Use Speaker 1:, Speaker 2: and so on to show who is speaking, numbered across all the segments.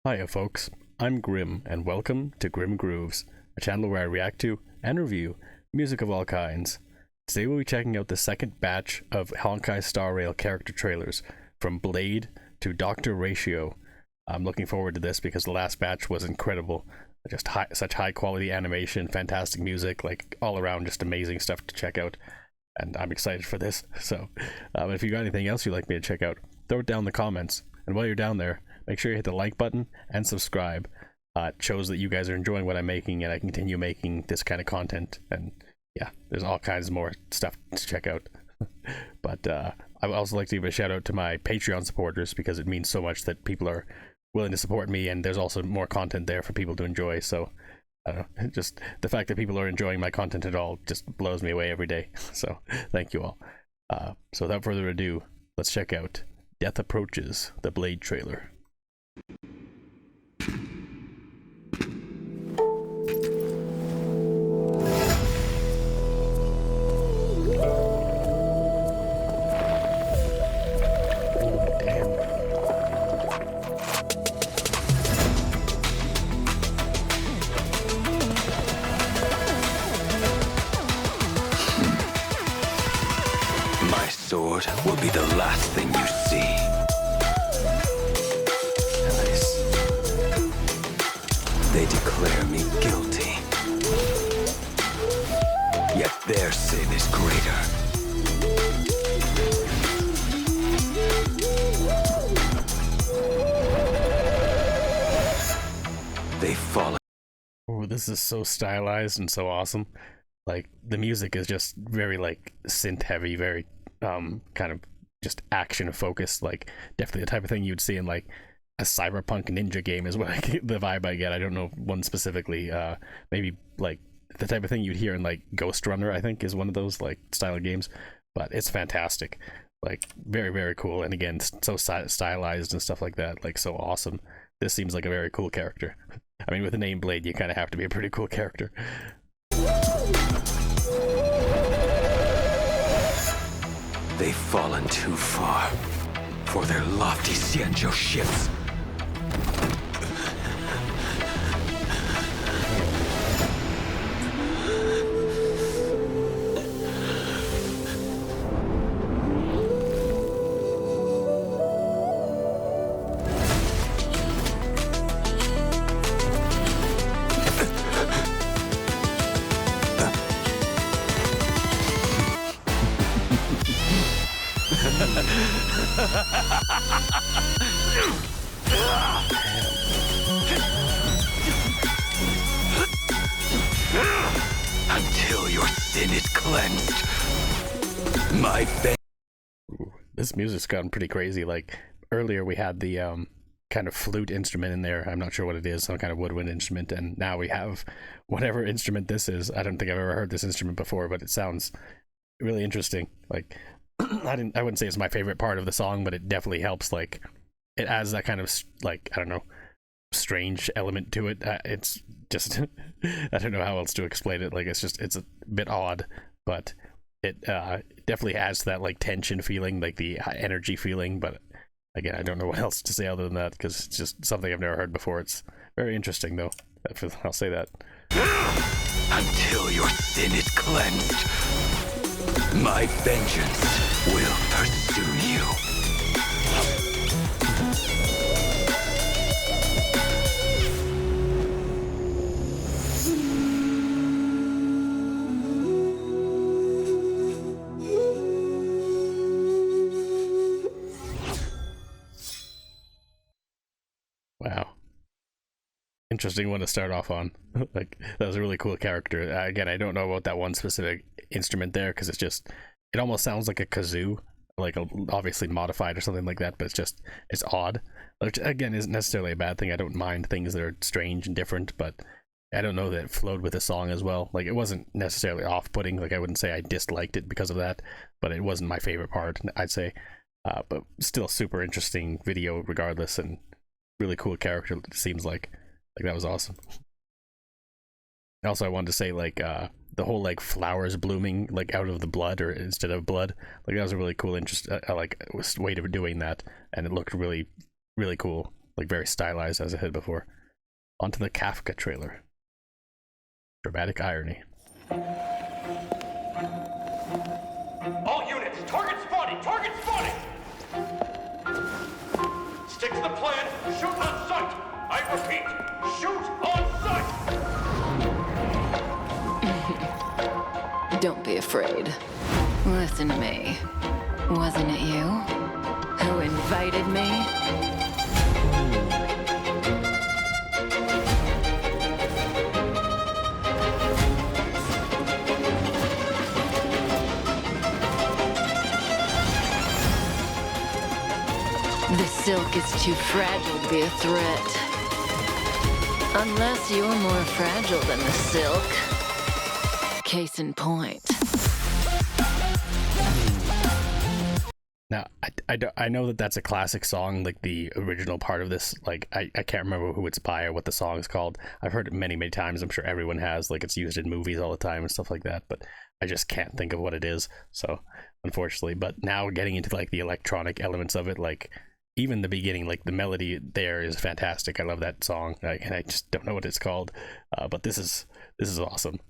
Speaker 1: Hiya folks, I'm Grim and welcome to Grim Grooves, a channel where I react to and review music of all kinds. Today we'll be checking out the second batch of Honkai Star Rail character trailers, from Blade to Dr. Ratio. I'm looking forward to this because the last batch was incredible. Just such high quality animation, fantastic music, like all around just amazing stuff to check out. And I'm excited for this. So if you got anything else you'd like me to check out, throw it down in the comments. And while you're down there, make sure you hit the like button and subscribe. It shows that you guys are enjoying what I'm making and I continue making this kind of content. And yeah, there's all kinds more stuff to check out. But I would also like to give a shout out to my Patreon supporters because it means so much that people are willing to support me, and there's also more content there for people to enjoy. So I don't know, just the fact that people are enjoying my content at all just blows me away every day. So thank you all. So without further ado, let's check out Death Approaches, the Blade trailer.
Speaker 2: My sword will be the last thing you see. Nice. They declare me guilty. Yet their sin is greater. They fall.
Speaker 1: Oh, this is so stylized and so awesome. Like, the music is just very, like, synth heavy, very, kind of just action focused, like, definitely the type of thing you'd see in, like, a cyberpunk ninja game is what the vibe I get. I don't know one specifically, maybe, like, the type of thing you'd hear in, like, Ghost Runner, I think, is one of those, like, style of games, but it's fantastic. Like, very, very cool, and again, so stylized and stuff like that, like, so awesome. This seems like a very cool character. I mean, with the name Blade, you kind of have to be a pretty cool character.
Speaker 2: They've fallen too far for their lofty Xianzhou ships. Until your sin is cleansed. My
Speaker 1: This music's gotten pretty crazy. Like, earlier we had the kind of flute instrument in there. I'm not sure what it is, some kind of woodwind instrument, and now we have whatever instrument this is. I don't think I've ever heard this instrument before, but it sounds really interesting. Like, I wouldn't say it's my favorite part of the song, but it definitely helps. Like, it adds that kind of, like, I don't know, strange element to it. It's just I don't know how else to explain it. Like, it's a bit odd, but it definitely adds to that, like, tension feeling, like the energy feeling. But again, I don't know what else to say other than that because it's just something I've never heard before. It's very interesting though. I'll say that.
Speaker 2: Until your sin is cleansed, my vengeance will pursue you.
Speaker 1: Wow. Interesting one to start off on. Like, that was a really cool character. Again, I don't know about that one specific instrument there because it almost sounds like a kazoo, like obviously modified or something like that, but it's odd, which again isn't necessarily a bad thing. I don't mind things that are strange and different, but I don't know that it flowed with the song as well. Like, it wasn't necessarily off-putting. Like, I wouldn't say I disliked it because of that, but it wasn't my favorite part, I'd say. But still super interesting video regardless, and really cool character, it seems like that was awesome. Also, I wanted to say, like, the whole, like, flowers blooming, like, out of the blood or instead of blood, like, that was a really cool way of doing that, and it looked really, really cool. like very stylized, as I said before. Onto the Kafka trailer. Dramatic irony.
Speaker 3: All units, target spotted! Target spotted! Stick to the plan. Shoot on sight. I repeat, shoot on sight.
Speaker 4: Don't be afraid. Listen to me. Wasn't it you who invited me? The silk is too fragile to be a threat. Unless you're more fragile than the silk. Case in point.
Speaker 1: Now, I know that that's a classic song, like the original part of this. Like, I can't remember who it's by or what the song is called. I've heard it many, many times. I'm sure everyone has. Like, it's used in movies all the time and stuff like that. But I just can't think of what it is. So, unfortunately. But now getting into, like, the electronic elements of it, like, even the beginning, like, the melody there is fantastic. I love that song. And I just don't know what it's called. But this is awesome.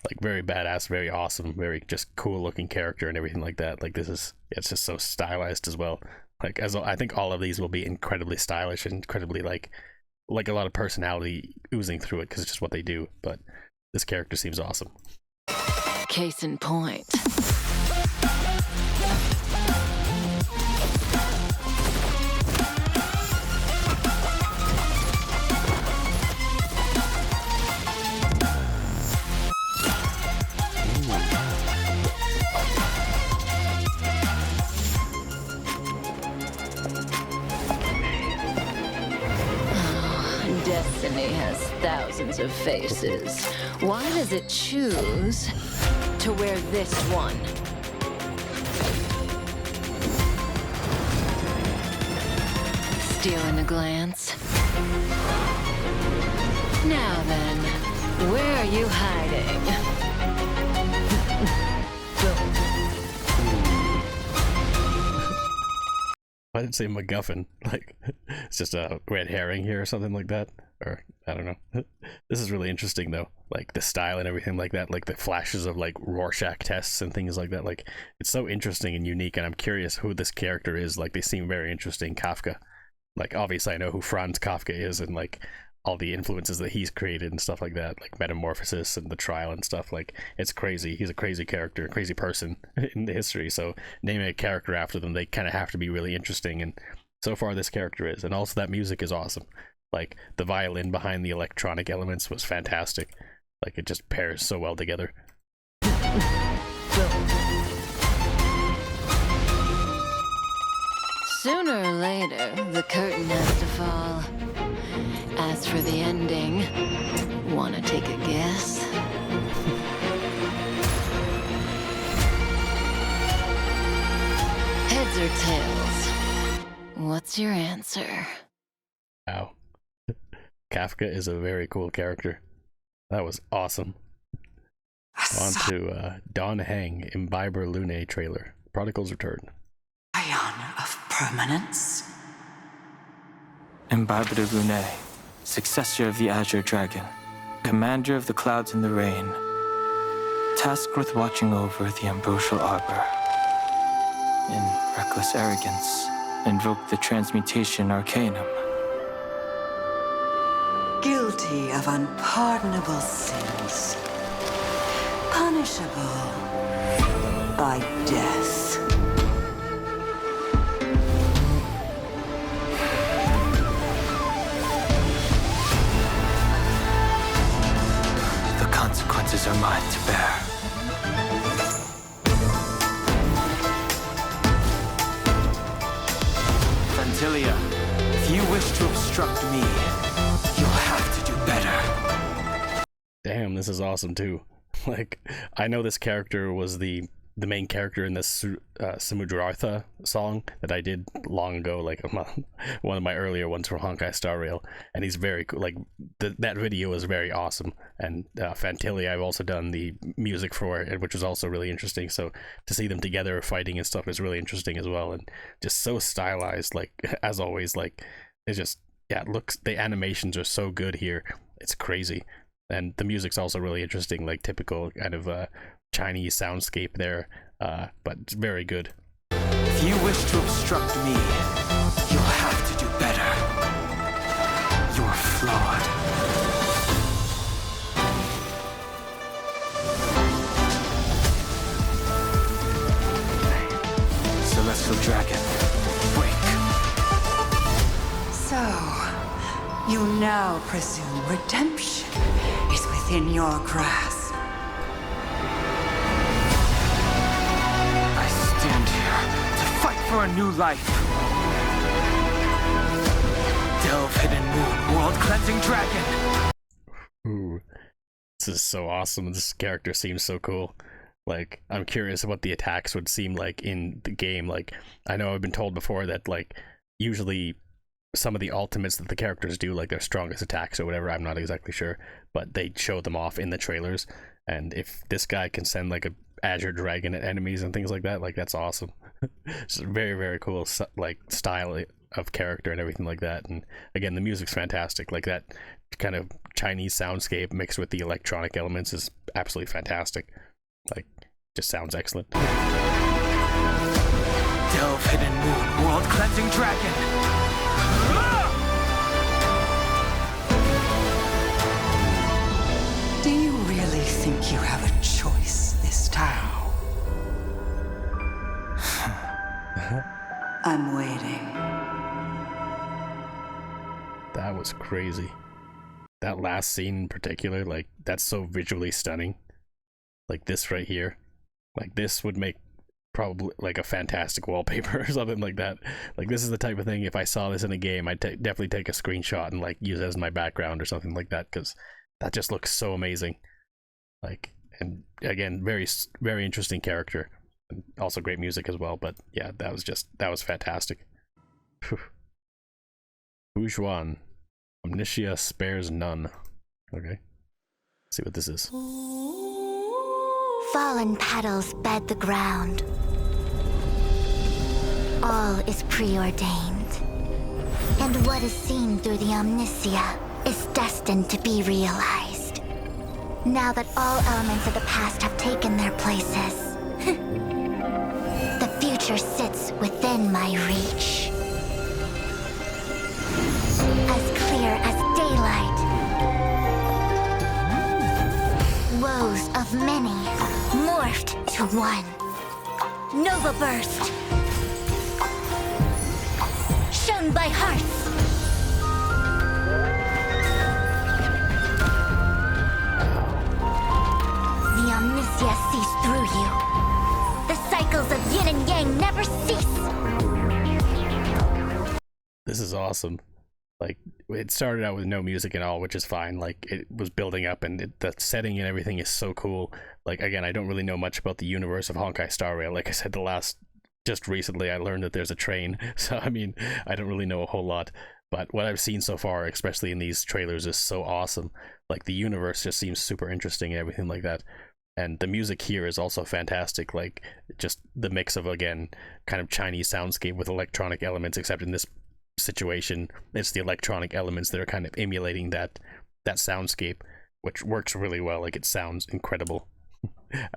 Speaker 1: Like, very badass, very awesome, very just cool looking character and everything like that. Like, it's just so stylized as well. Like, I think all of these will be incredibly stylish and incredibly like a lot of personality oozing through it, because it's just what they do. But this character seems awesome.
Speaker 4: Case in point. Destiny has thousands of faces. Why does it choose to wear this one? Stealing a glance. Now then, where are you hiding?
Speaker 1: Why did it say MacGuffin? Like, it's just a red herring here or something like that? Or, I don't know. This is really interesting, though. Like, the style and everything like that. Like, the flashes of, like, Rorschach tests and things like that. Like, it's so interesting and unique, and I'm curious who this character is. Like, they seem very interesting. Kafka. Like, obviously, I know who Franz Kafka is, and, like, all the influences that he's created and stuff like that, like Metamorphosis and The Trial and stuff. Like, it's crazy. He's a crazy character, a crazy person in the history. So naming a character after them, they kind of have to be really interesting. And so far, this character is. And also, that music is awesome. Like, the violin behind the electronic elements was fantastic. Like, it just pairs so well together.
Speaker 4: Sooner or later, the curtain has to fall. As for the ending, wanna take a guess? Heads or tails? What's your answer?
Speaker 1: Wow. Kafka is a very cool character. That was awesome. On to Don Heng, Imbiber Lune trailer. Prodigal's Return.
Speaker 5: Ion of permanence.
Speaker 6: Imbiber de Lune, successor of the Azure Dragon, commander of the clouds and the rain, tasked with watching over the ambrosial arbor. In reckless arrogance, invoked the transmutation arcanum.
Speaker 5: Guilty of unpardonable sins. Punishable by death.
Speaker 6: The consequences are mine to bear. Fantilia, if you wish to obstruct me, you'll have to do better.
Speaker 1: Damn, this is awesome too. Like, I know this character was the main character in this Samudrartha song that I did long ago, like one of my earlier ones for Honkai Star Rail, and he's very cool. Like, that video was very awesome. And Fantilia, I've also done the music for it, which was also really interesting. So to see them together fighting and stuff is really interesting as well, and just so stylized. Like, as always, like, it's just yeah, it looks, the animations are so good here. It's crazy. And the music's also really interesting, like typical kind of Chinese soundscape there, but it's very good.
Speaker 6: If you wish to obstruct me, you'll have to do better. You're flawed. Celestial Dragon, break.
Speaker 5: So, you now presume redemption is within your grasp.
Speaker 6: I stand here to fight for a new life. Delve Hidden Moon, World Cleansing Dragon.
Speaker 1: Ooh, this is so awesome. This character seems so cool. Like, I'm curious what the attacks would seem like in the game. Like, I know I've been told before that, like, usually some of the ultimates that the characters do, like their strongest attacks or whatever, I'm not exactly sure, but they show them off in the trailers. And if this guy can send, like, a Azure Dragon at enemies and things like that, like, that's awesome. It's very, very cool, like, style of character and everything like that. And again, the music's fantastic. Like, that kind of Chinese soundscape mixed with the electronic elements is absolutely fantastic. Like, just sounds excellent.
Speaker 6: Delve Hidden Moon, World Cleansing Dragon.
Speaker 5: Do you really think you have a choice this time? I'm waiting.
Speaker 1: That was crazy. That last scene in particular, like, that's so visually stunning. Like this right here, like this would make probably like a fantastic wallpaper or something like that. Like, this is the type of thing, if I saw this in a game, I'd definitely take a screenshot and like use it as my background or something like that, because that just looks so amazing. Like, and again, very, very interesting character, and also great music as well. But yeah, that was fantastic. Xuan, Omniscia spares none. Okay, let's see what this is.
Speaker 7: Fallen petals bed the ground. All is preordained. And what is seen through the Omniscia is destined to be realized. Now that all elements of the past have taken their places, the future sits within my reach. As clear as daylight. Woes of many morphed to one. Nova Burst. Shown by hearts. The Omniscia sees through you. The cycles of yin and yang never cease.
Speaker 1: This is awesome. Like, it started out with no music at all, which is fine. Like, it was building up, and the setting and everything is so cool. Like, again, I don't really know much about the universe of Honkai Star Rail. Like I said, just recently I learned that there's a train. So, I mean, I don't really know a whole lot. But what I've seen so far, especially in these trailers, is so awesome. Like, the universe just seems super interesting and everything like that. And the music here is also fantastic. Like, just the mix of, again, kind of Chinese soundscape with electronic elements, except in this situation it's the electronic elements that are kind of emulating that soundscape, which works really well. Like, it sounds incredible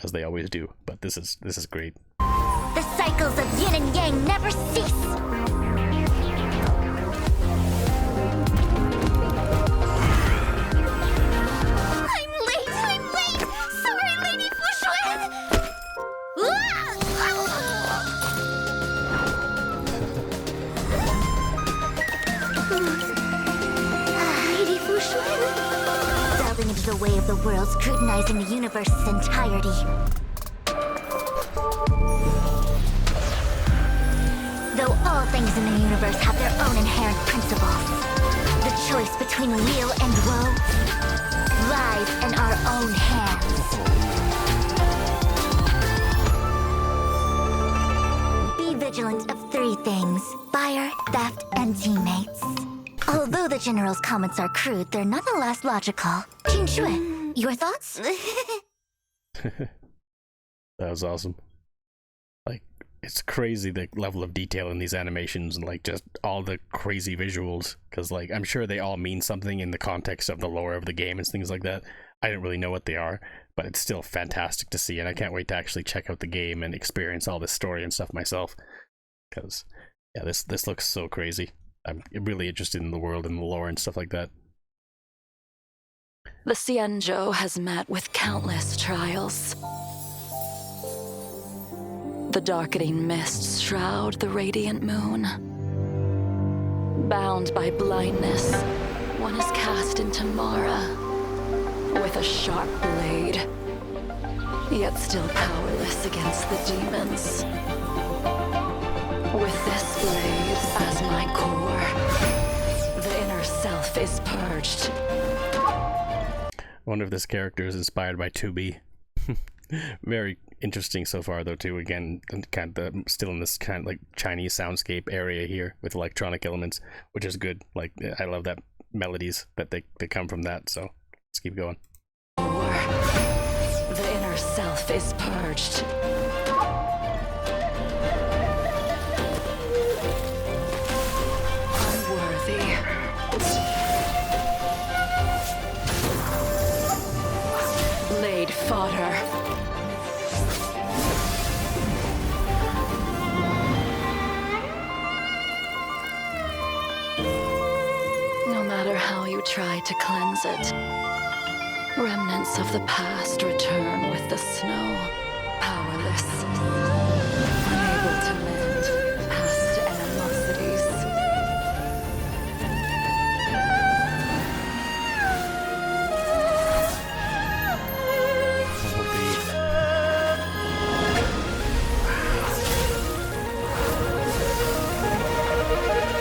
Speaker 1: as they always do. But this is great.
Speaker 7: The cycles of yin and yang never cease. I'm late. Sorry, Lady Fuxuan. Lady Fuxuan. Delving into the way of the world, scrutinizing the universe's entirety. Though all things in the universe have their own inherent principles, the choice between weal and woe lies in our own hands. Be vigilant of three things: fire, theft, and teammates. Although the General's comments are crude, they're nonetheless logical. Jingliu, your thoughts?
Speaker 1: That was awesome. Like, it's crazy the level of detail in these animations and like just all the crazy visuals, because like I'm sure they all mean something in the context of the lore of the game and things like that. I don't really know what they are, but it's still fantastic to see, and I can't wait to actually check out the game and experience all this story and stuff myself, because yeah, this looks so crazy. I'm really interested in the world and the lore and stuff like that.
Speaker 4: The Xianzhou has met with countless trials. The darkening mists shroud the radiant moon. Bound by blindness, one is cast into Mara with a sharp blade, yet still powerless against the demons. With this blade as my core, the inner self is purged.
Speaker 1: I wonder if this character is inspired by 2B. Very interesting so far, though, too. Again, kind of still in this kind of like Chinese soundscape area here with electronic elements, which is good. Like, I love that melodies that they come from that. So let's keep going.
Speaker 4: The inner self is purged. Unworthy. Blade fodder. No matter how you try to cleanse it, remnants of the past return with the snow, powerless, unable to mend past animosities.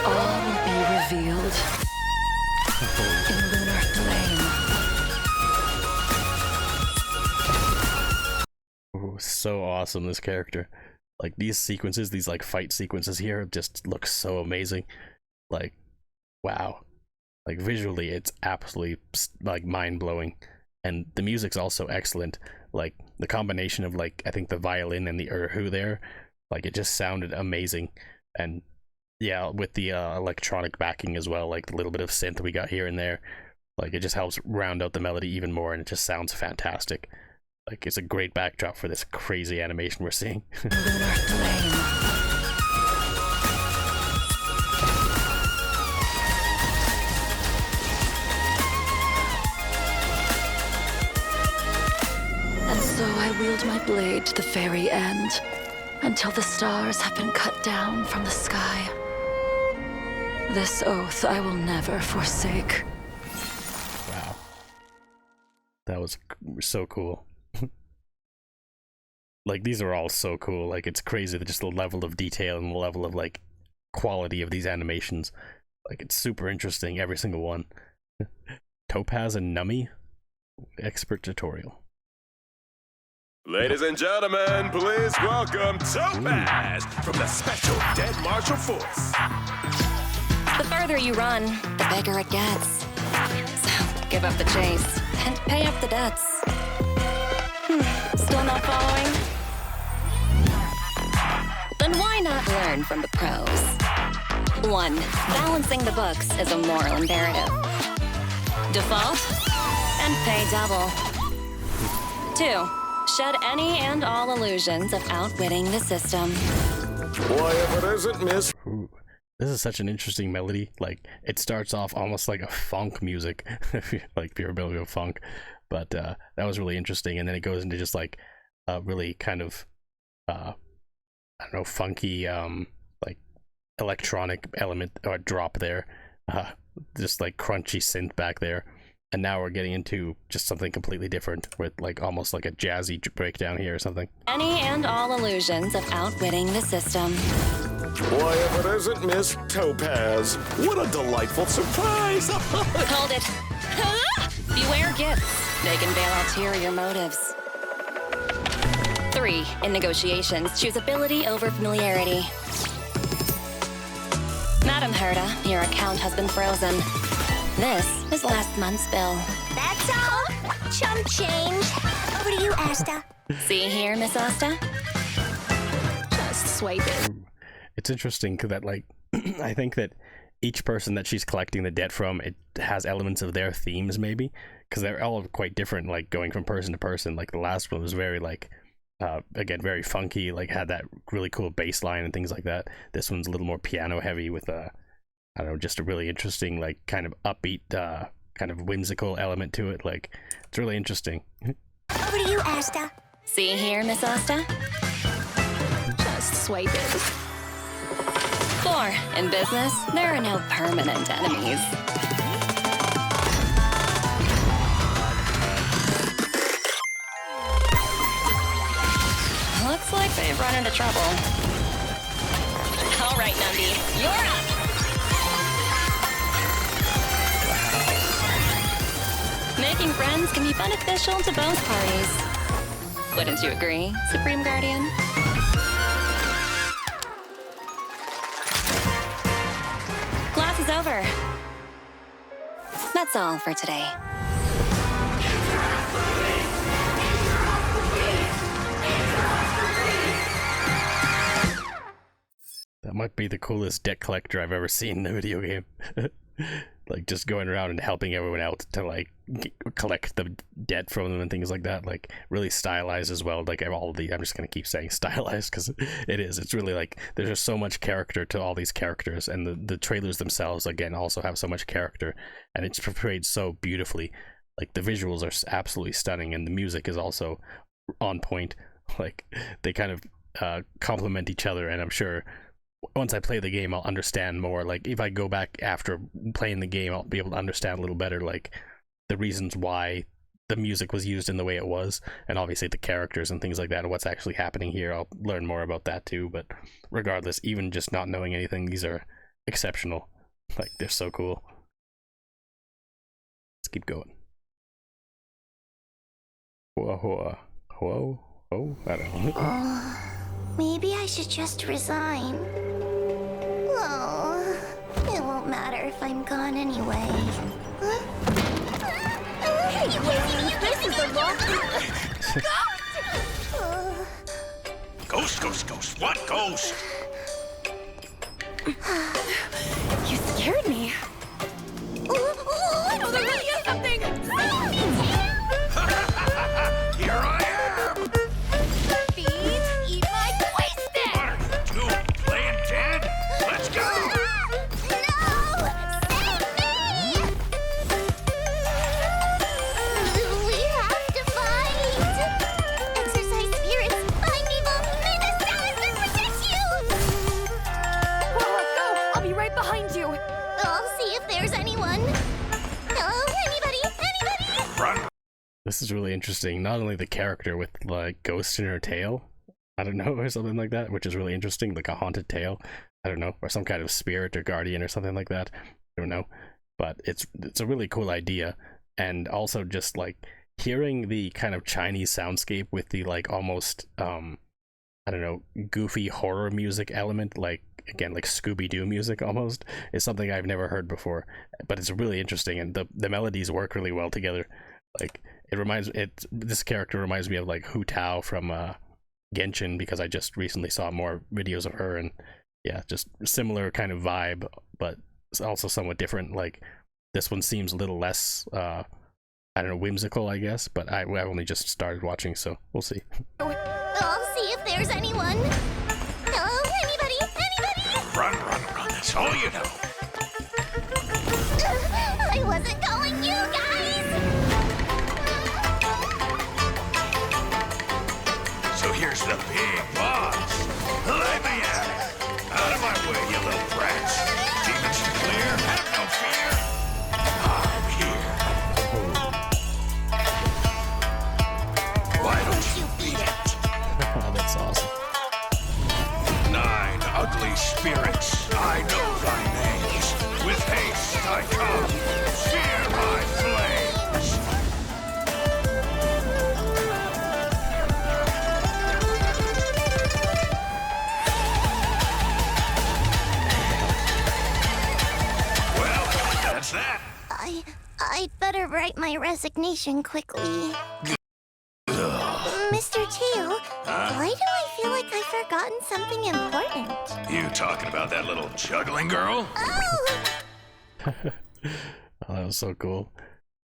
Speaker 4: All will be revealed in lunar flame.
Speaker 1: Ooh, so awesome, this character. Like, these sequences, these like fight sequences here just look so amazing. Like, wow. Like, visually it's absolutely like mind-blowing, and the music's also excellent. Like, the combination of like, I think the violin and the erhu there, like, it just sounded amazing. And yeah, with the electronic backing as well, like the little bit of synth we got here and there, like, it just helps round out the melody even more, and it just sounds fantastic. Like, it's a great backdrop for this crazy animation we're seeing.
Speaker 4: Lunar flame. And so I wield my blade to the very end, until the stars have been cut down from the sky. This oath I will never forsake.
Speaker 1: Wow. That was so cool. Like, these are all so cool. Like, it's crazy that just the level of detail and the level of like quality of these animations. Like, it's super interesting, every single one. Topaz and Numby expert tutorial.
Speaker 3: Ladies and gentlemen, please welcome Topaz from the Special Dead Martial Force.
Speaker 8: The further you run, the bigger it gets. So give up the chase and pay up the debts. Still not following? Then why not learn from the pros? 1. Balancing the books is a moral imperative. Default and pay double. 2. Shed any and all illusions of outwitting the system.
Speaker 3: Boy, if it isn't Miss...
Speaker 1: Ooh, this is such an interesting melody. Like, it starts off almost like a funk music, like pure Bilbo funk, but that was really interesting, and then it goes into just like a really kind of I don't know, funky like electronic element or drop there, just like crunchy synth back there, and now we're getting into just something completely different with like almost like a jazzy breakdown here or something.
Speaker 8: Any and all illusions of outwitting the system.
Speaker 3: Boy, if it isn't Miss Topaz. What a delightful surprise!
Speaker 8: Hold it. Beware gifts. They can veil ulterior motives. 3. In negotiations, choose ability over familiarity. Madam Herda, your account has been frozen. This is last month's bill.
Speaker 7: That's all. Chump change. Over to you, Asta.
Speaker 8: See here, Miss Asta? Just swipe it.
Speaker 1: It's interesting that, like, I think that each person that she's collecting the debt from, it has elements of their themes, maybe, because they're all quite different, like, going from person to person. Like, the last one was very, like, again, very funky, like, had that really cool bass line and things like that. This one's a little more piano heavy with I don't know, just a really interesting, like, kind of upbeat, kind of whimsical element to it. Like, it's really interesting.
Speaker 7: Over to you, Asta.
Speaker 8: See here, Miss Asta? Just swipe it. 4. In business, there are no permanent enemies. Looks like they've run into trouble. All right, Numby, you're up! Making friends can be beneficial to both parties. Wouldn't you agree, Supreme Guardian? Class is over. That's all for today.
Speaker 1: That might be the coolest debt collector I've ever seen in a video game. Like, just going around and helping everyone out to, like, collect the debt from them and things like that. Like, really stylized as well. Like, all the, I'm just gonna keep saying stylized because it is. It's really, like, there's just so much character to all these characters, and the trailers themselves, again, also have so much character, and it's portrayed so beautifully. Like, the visuals are absolutely stunning, and the music is also on point. Like, they kind of complement each other, and I'm sure once I play the game, I'll understand more. Like, if I go back after playing the game, I'll be able to understand a little better, like, the reasons why the music was used in the way it was, and obviously the characters and things like that, and what's actually happening here. I'll learn more about that too, but regardless, even just not knowing anything, these are exceptional. Like, they're so cool. Let's keep going. Huohuo. Huohuo? I don't know.
Speaker 7: Maybe I should just resign. Oh, it won't matter if I'm gone anyway.
Speaker 8: This is the wrong...
Speaker 3: Ghost, ghost, ghost. What ghost?
Speaker 8: You scared me. Oh, there really is something!
Speaker 3: Here I am!
Speaker 8: Eat my wasted!
Speaker 3: What are you two, playing dead? Let's go!
Speaker 7: We have to fight! Exercise spirits, find evil, may the stars protect you!
Speaker 8: Go! I'll be right behind you!
Speaker 7: I'll see if there's anyone. Hello, anybody?
Speaker 3: Run!
Speaker 1: This is really interesting. Not only the character with, like, ghost in her tail, I don't know, or something like that, which is really interesting, like a haunted tail, I don't know, or some kind of spirit or guardian or something like that, I don't know, but it's a really cool idea. And also just, like, hearing the kind of Chinese soundscape with the, like, almost I don't know, goofy horror music element, like, again, like Scooby-Doo music almost, is something I've never heard before, but it's really interesting, and the melodies work really well together. Like, this character reminds me of, like, Hu Tao from Genshin, because I just recently saw more videos of her, and yeah, just similar kind of vibe, but it's also somewhat different. Like, this one seems a little less I don't know, whimsical, I guess, but I've only just started watching, so we'll see.
Speaker 7: I'll see if there's anyone. Hello, anybody?
Speaker 3: Run, run, run, that's all you know.
Speaker 7: I wasn't calling you guys!
Speaker 3: So here's the big boss. Let me at it. Out of my way, you little brats. Demons to clear, have no fear. I'm here. Why don't you beat it?
Speaker 1: That's awesome.
Speaker 3: 9 ugly spirits, I know thy names. With haste I come, fear my flames. Well, that's that.
Speaker 7: I'd better write my resignation quickly. Mr. Tail, why do I feel like I've forgotten something important.
Speaker 3: You talking about that little juggling girl?
Speaker 7: Oh!
Speaker 1: Oh, that was so cool.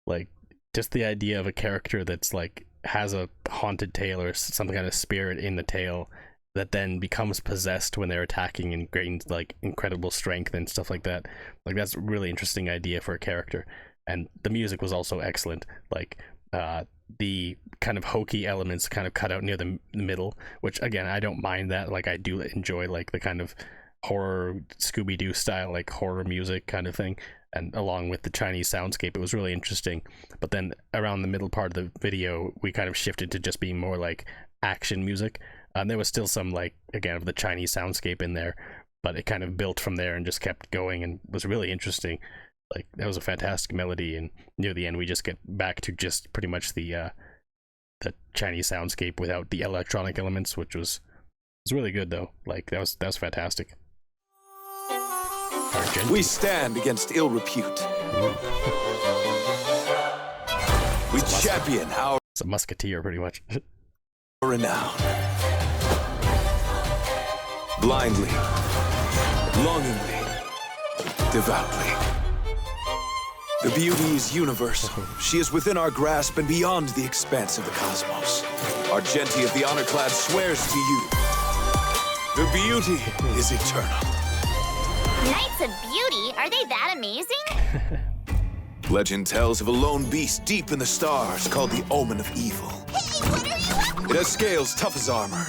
Speaker 1: Like, just the idea of a character that's like has a haunted tail or some kind of spirit in the tail that then becomes possessed when they're attacking and gains like incredible strength and stuff like that. Like, that's a really interesting idea for a character. And the music was also excellent. Like, the kind of hokey elements kind of cut out near the middle, which again, I don't mind that. Like, I do enjoy like the kind of horror Scooby-Doo style, like horror music kind of thing. And along with the Chinese soundscape, it was really interesting. But then around the middle part of the video, we kind of shifted to just being more like action music. There was still some, like, again, of the Chinese soundscape in there, but it kind of built from there and just kept going and was really interesting. Like, that was a fantastic melody, and near the end, we just get back to just pretty much the Chinese soundscape without the electronic elements, which was really good, though. Like, that was fantastic. Argenti.
Speaker 9: We stand against ill repute. We champion our
Speaker 1: It's a musketeer, pretty much.
Speaker 9: renown. Blindly, longingly, devoutly. The beauty is universal. She is within our grasp and beyond the expanse of the cosmos. Argenti of the Honor-Clad swears to you. The beauty is eternal.
Speaker 7: Knights of Beauty? Are they that amazing?
Speaker 9: Legend tells of a lone beast deep in the stars called the Omen of Evil.
Speaker 7: Hey, what are you up?
Speaker 9: It has scales tough as armor,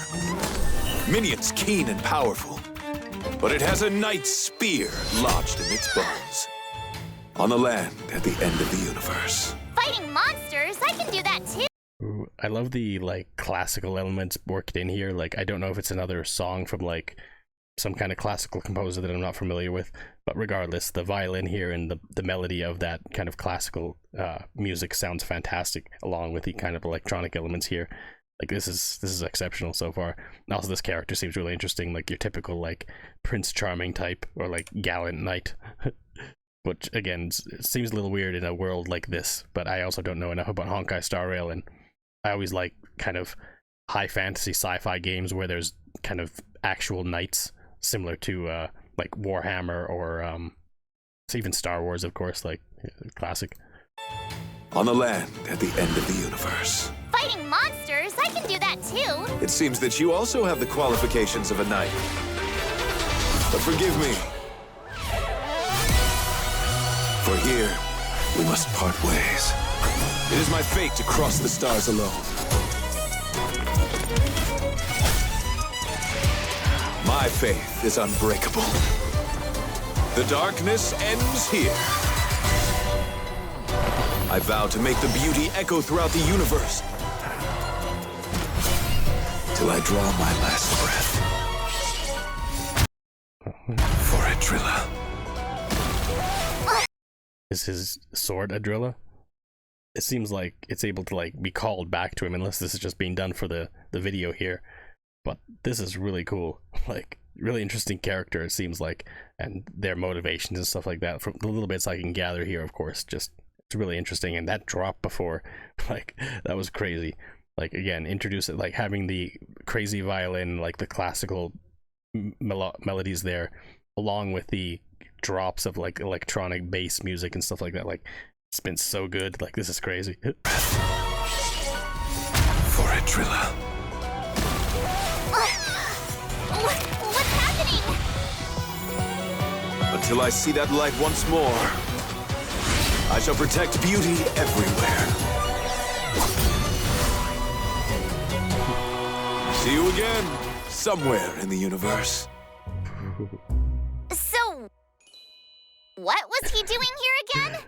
Speaker 9: minions keen and powerful, but it has a knight's spear lodged in its bones. On the land at the end of the universe.
Speaker 7: Fighting monsters? I can do that too.
Speaker 1: Ooh, I love the like classical elements worked in here. Like, I don't know if it's another song from like some kind of classical composer that I'm not familiar with, but regardless, the violin here and the melody of that kind of classical music sounds fantastic, along with the kind of electronic elements here. Like, this is exceptional so far. And also, this character seems really interesting, like your typical like Prince Charming type or like gallant knight. Which again, it seems a little weird in a world like this, but I also don't know enough about Honkai Star Rail, and I always like kind of high fantasy sci-fi games where there's kind of actual knights, similar to like Warhammer or even Star Wars, of course, like classic.
Speaker 9: On the land at the end of the universe.
Speaker 7: Fighting monsters? I can do that too.
Speaker 9: It seems that you also have the qualifications of a knight. But forgive me. For here, we must part ways. It is my fate to cross the stars alone. My faith is unbreakable. The darkness ends here. I vow to make the beauty echo throughout the universe. Till I draw my last breath. For Adrilla.
Speaker 1: Is his sword Adrilla? It seems like it's able to like be called back to him, unless this is just being done for the video here. But this is really cool. Like, really interesting character, it seems like, and their motivations and stuff like that. From the little bits I can gather here, of course, just it's really interesting. And that drop before, like, that was crazy. Like, again, introduce it, like having the crazy violin, like the classical melodies there, along with the drops of like electronic bass music and stuff like that. Like, it's been so good. Like, this is crazy.
Speaker 9: For Adrilla.
Speaker 7: What's happening?
Speaker 9: Until I see that light once more, I shall protect beauty everywhere. See you again, somewhere in the universe.
Speaker 7: So, what was he doing here again?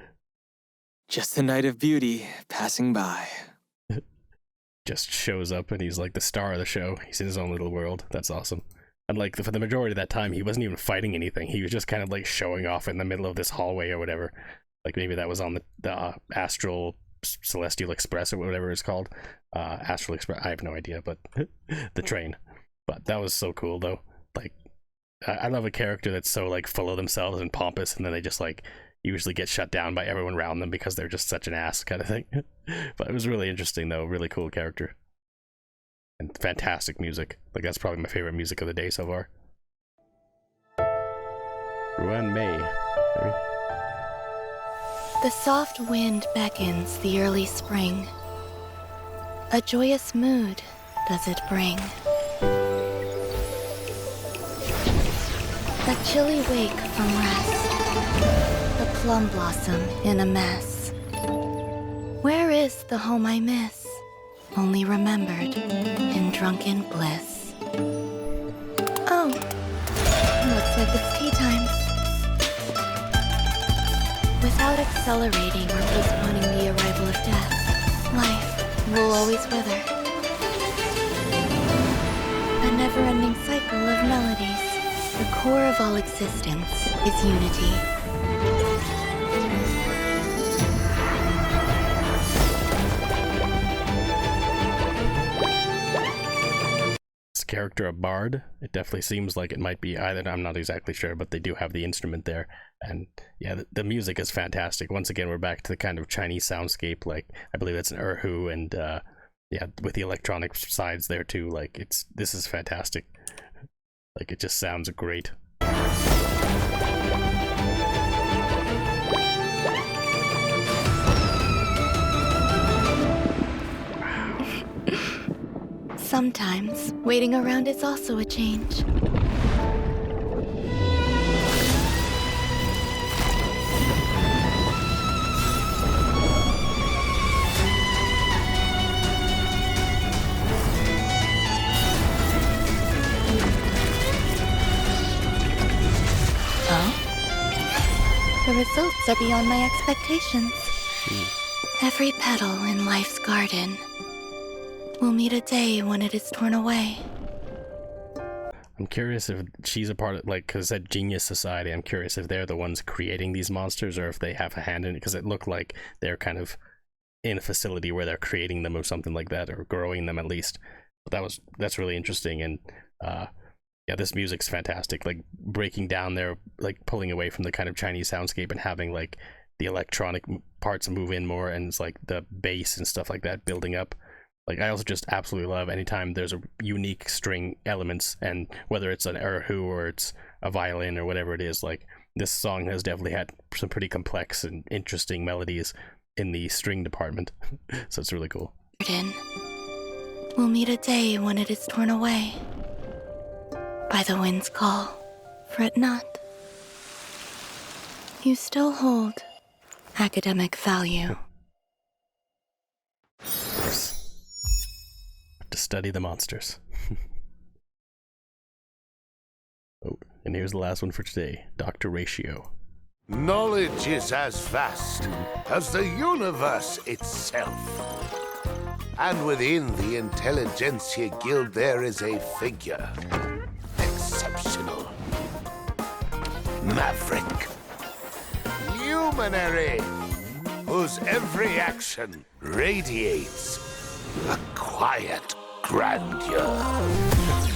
Speaker 6: Just the Knight of Beauty passing by.
Speaker 1: Just shows up and he's like the star of the show. He's in his own little world. That's awesome. And like for the majority of that time, he wasn't even fighting anything. He was just kind of like showing off in the middle of this hallway or whatever. Like maybe that was on the Astral Celestial Express or whatever it's called. Astral Express. I have no idea, but the train. But that was so cool though. Like, I love a character that's so like full of themselves and pompous, and then they just like usually get shut down by everyone around them because they're just such an ass kind of thing. But it was really interesting though. Really cool character. and fantastic music. Like, that's probably my favorite music of the day so far. Ruan Mei.
Speaker 10: The soft wind beckons the early spring. A joyous mood does it bring. A chilly wake from rest. The plum blossom in a mess. Where is the home I miss? Only remembered in drunken bliss. Oh, looks like it's tea time. Without accelerating or postponing the arrival of death, life will always wither. A never-ending cycle of melodies. The core of all existence is unity.
Speaker 1: Character a bard. It definitely seems like it might be either. I'm not exactly sure, but they do have the instrument there, and yeah, the music is fantastic. Once again, we're back to the kind of Chinese soundscape. Like, I believe that's an erhu, and yeah, with the electronic sides there too. Like, this is fantastic. Like, it just sounds great.
Speaker 10: Sometimes, waiting around is also a change. Oh? The results are beyond my expectations. Every petal in life's garden will meet a day when it is torn away.
Speaker 1: I'm curious if she's a part of, like, because at Genius Society, I'm curious if they're the ones creating these monsters or if they have a hand in it, because it looked like they're kind of in a facility where they're creating them or something like that, or growing them at least. But that's really interesting, and yeah, this music's fantastic. Like, breaking down there, like pulling away from the kind of Chinese soundscape and having like the electronic parts move in more, and it's like the bass and stuff like that building up. Like, I also just absolutely love anytime there's a unique string elements, and whether it's an erhu or it's a violin or whatever it is, like, this song has definitely had some pretty complex and interesting melodies in the string department. So it's really cool.
Speaker 10: We'll meet a day when it is torn away by the wind's call. Fret not. You still hold academic value.
Speaker 1: To study the monsters. Oh, and here's the last one for today. Dr. Ratio.
Speaker 3: Knowledge is as vast as the universe itself. And within the Intelligentsia Guild there is a figure. Exceptional. Maverick. Luminary. Whose every action radiates a quiet grandeur.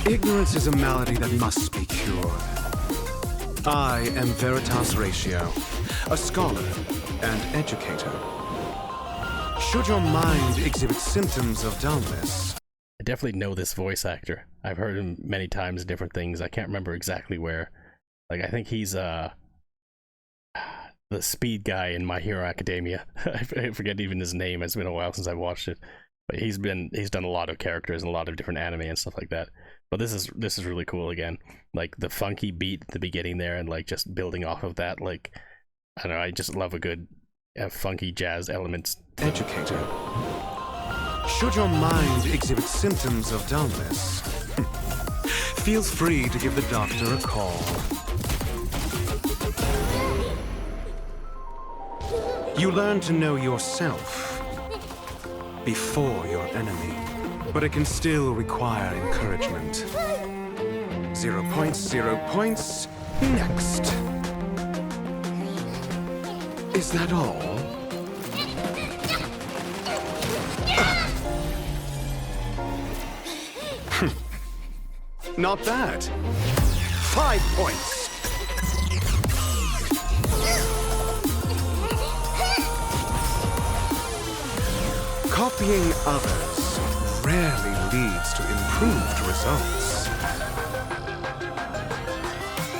Speaker 11: Ignorance is a malady that must be cured. I am Veritas Ratio, a scholar and educator. Should your mind exhibit symptoms of dullness...
Speaker 1: I definitely know this voice actor. I've heard him many times in different things. I can't remember exactly where. Like, I think he's the speed guy in My Hero Academia. I forget even his name. It's been a while since I watched it. But he's done a lot of characters and a lot of different anime and stuff like that. But this is really cool again. Like, the funky beat at the beginning there, and like just building off of that. Like, I don't know, I just love a good funky jazz elements.
Speaker 11: Educator. Should your mind exhibit symptoms of dullness, feel free to give the doctor a call. You learn to know yourself before your enemy, but it can still require encouragement. 0 points, 0 points. Next. Is that all? Not bad. 5 points. Copying others rarely leads to improved results.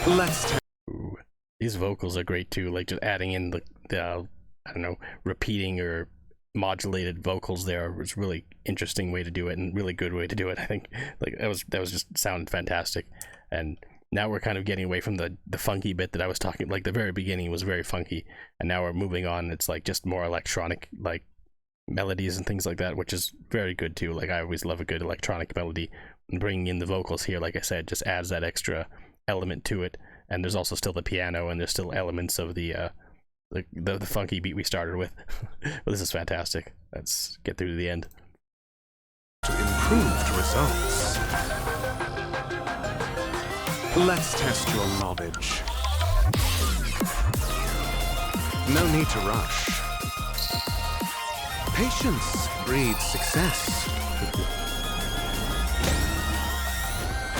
Speaker 11: Let's
Speaker 1: Ooh, these vocals are great too, like just adding in the I don't know, repeating or modulated vocals there was really interesting way to do it, and really good way to do it. I think like that was just sounded fantastic. And now we're kind of getting away from the funky bit that I was talking, like the very beginning was very funky, and now we're moving on. It's like just more electronic, like melodies and things like that, which is very good too. Like I always love a good electronic melody, and bringing in the vocals here, like I said, just adds that extra element to it. And there's also still the piano, and there's still elements of the funky beat we started with. But this is fantastic. Let's get through to the end.
Speaker 11: To improved results. Let's test your knowledge. No need to rush. Patience breeds success.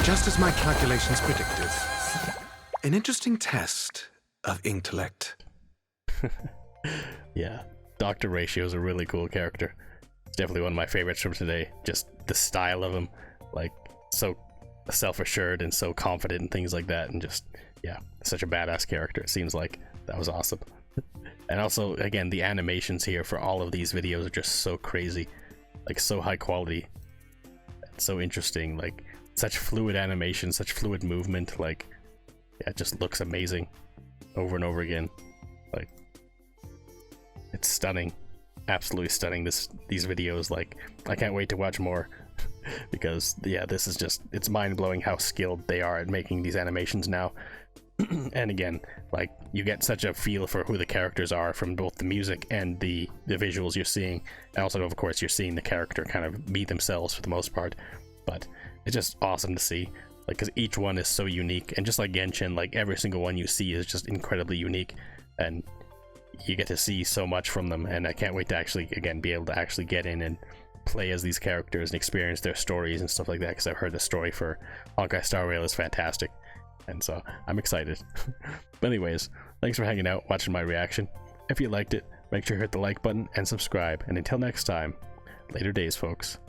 Speaker 11: Just as my calculations predicted. An interesting test of intellect.
Speaker 1: Yeah, Dr. Ratio is a really cool character. It's definitely one of my favorites from today. Just the style of him, like so self-assured and so confident and things like that, and just yeah, such a badass character. It seems like that was awesome. And also, again, the animations here for all of these videos are just so crazy, like so high quality, so interesting, like such fluid animation, such fluid movement, like yeah, it just looks amazing over and over again. Like it's stunning, absolutely stunning. These videos, like I can't wait to watch more because yeah, this is just, it's mind-blowing how skilled they are at making these animations now. And again, like you get such a feel for who the characters are from both the music and the visuals you're seeing, and also of course you're seeing the character kind of be themselves for the most part. But it's just awesome to see, like, because each one is so unique, and just like Genshin, like every single one you see is just incredibly unique, and you get to see so much from them. And I can't wait to actually, again, be able to actually get in and play as these characters and experience their stories and stuff like that, because I've heard the story for Honkai Star Rail is fantastic, and so I'm excited. But anyways, thanks for hanging out, watching my reaction. If you liked it, make sure you hit the like button and subscribe, and until next time, later days, folks.